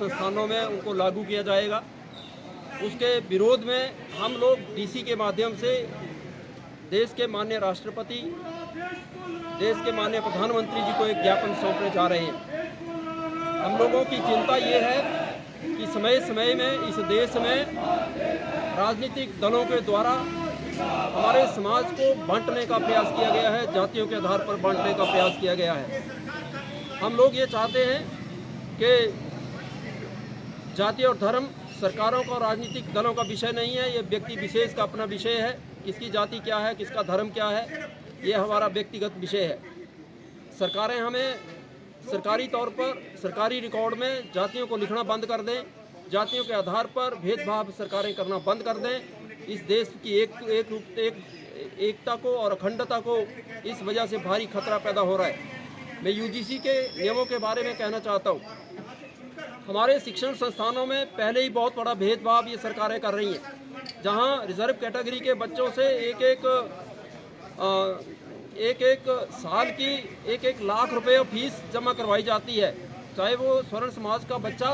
संस्थानों में उनको लागू किया जाएगा। उसके विरोध में हम लोग डीसी के माध्यम से देश के माननीय राष्ट्रपति, देश के माननीय प्रधानमंत्री जी को एक ज्ञापन सौंपने जा रहे हैं। हम लोगों की चिंता ये है कि समय समय में इस देश में राजनीतिक दलों के द्वारा हमारे समाज को बांटने का प्रयास किया गया है, जातियों के आधार पर बांटने का प्रयास किया गया है। हम लोग ये चाहते हैं कि जाति और धर्म सरकारों का, राजनीतिक दलों का विषय नहीं है, ये व्यक्ति विशेष का अपना विषय है। किसकी जाति क्या है, किसका धर्म क्या है, ये हमारा व्यक्तिगत विषय है। सरकारें हमें सरकारी तौर पर सरकारी रिकॉर्ड में जातियों को लिखना बंद कर दें, जातियों के आधार पर भेदभाव सरकारें करना बंद कर दें। इस देश की एकता को और अखंडता को इस वजह से भारी खतरा पैदा हो रहा है। मैं यूजीसी के नियमों के बारे में कहना चाहता हूँ। हमारे शिक्षण संस्थानों में पहले ही बहुत बड़ा भेदभाव ये सरकारें कर रही हैं, जहाँ रिजर्व कैटेगरी के बच्चों से एक साल की 1-1 लाख रुपए फीस जमा करवाई जाती है। चाहे वो स्वर्ण समाज का बच्चा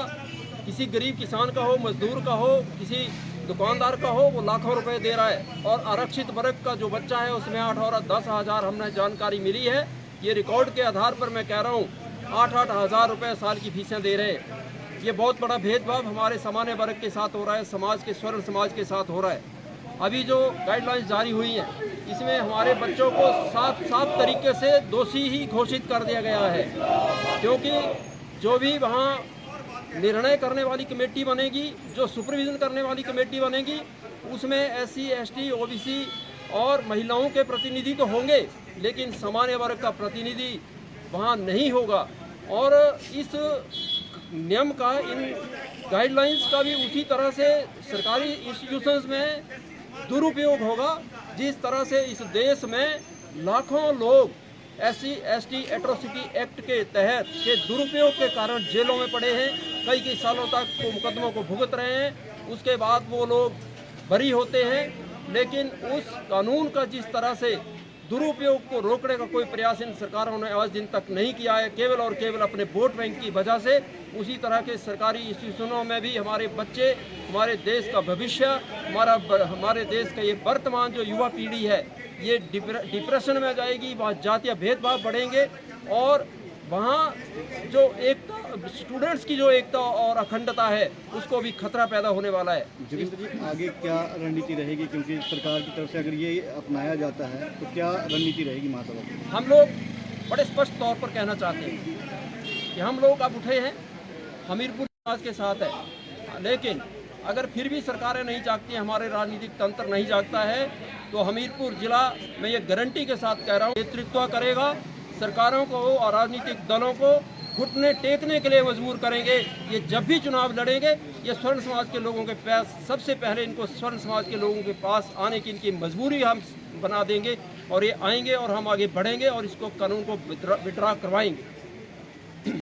किसी गरीब किसान का हो, मजदूर का हो, किसी दुकानदार का हो, वो लाखों रुपए दे रहा है। और आरक्षित वर्ग का जो बच्चा है उसमें 8 और 10 हज़ार हमने जानकारी मिली है। ये रिकॉर्ड के आधार पर मैं कह रहा हूँ 8-8 हज़ार रुपये साल की फीसें दे रहे हैं। ये बहुत बड़ा भेदभाव हमारे सामान्य वर्ग के साथ हो रहा है, समाज के स्वर्ण समाज के साथ हो रहा है। अभी जो गाइडलाइंस जारी हुई हैं इसमें हमारे बच्चों को साफ तरीके से दोषी ही घोषित कर दिया गया है, क्योंकि जो भी वहाँ निर्णय करने वाली कमेटी बनेगी, जो सुपरविजन करने वाली कमेटी बनेगी, उसमें SC, ST, OBC और महिलाओं के प्रतिनिधि तो होंगे, लेकिन सामान्य वर्ग का प्रतिनिधि वहाँ नहीं होगा। और इस नियम का, इन गाइडलाइंस का भी उसी तरह से सरकारी इंस्टीट्यूशंस में दुरुपयोग होगा जिस तरह से इस देश में लाखों लोग SC, ST एट्रोसिटी एक्ट के तहत के दुरुपयोग के कारण जेलों में पड़े हैं, कई सालों तक वो मुकदमों को भुगत रहे हैं। उसके बाद वो लोग बरी होते हैं, लेकिन उस कानून का जिस तरह से दुरुपयोग को रोकने का कोई प्रयास इन सरकारों ने आज दिन तक नहीं किया है, केवल और केवल अपने वोट बैंक की वजह से। उसी तरह के सरकारी इंस्टीट्यूशनों में भी हमारे बच्चे, हमारे देश का भविष्य, हमारे देश का ये वर्तमान जो युवा पीढ़ी है, ये डिप्रेशन में जाएगी। वहाँ जातीय भेदभाव बढ़ेंगे और वहाँ जो एकता, स्टूडेंट्स की जो एकता और अखंडता है, उसको भी खतरा पैदा होने वाला है। जोगिंदर जी, आगे क्या रणनीति रहेगी, क्योंकि सरकार की तरफ से अगर ये अपनाया जाता है तो क्या रणनीति रहेगी महासभा? हम लोग बड़े स्पष्ट तौर पर कहना चाहते हैं कि हम लोग अब उठे हैं, हमीरपुर समाज के साथ है, लेकिन अगर फिर भी सरकारें नहीं जागती, हमारे राजनीतिक तंत्र नहीं जागता है, तो हमीरपुर जिला मैं ये गारंटी के साथ कह रहा हूँ नेतृत्व करेगा, सरकारों को और राजनीतिक दलों को घुटने टेकने के लिए मजबूर करेंगे। ये जब भी चुनाव लड़ेंगे, ये स्वर्ण समाज के लोगों के पास, सबसे पहले इनको स्वर्ण समाज के लोगों के पास आने की इनकी मजबूरी हम बना देंगे, और ये आएंगे और हम आगे बढ़ेंगे और इसको कानून को विड्रा करवाएंगे।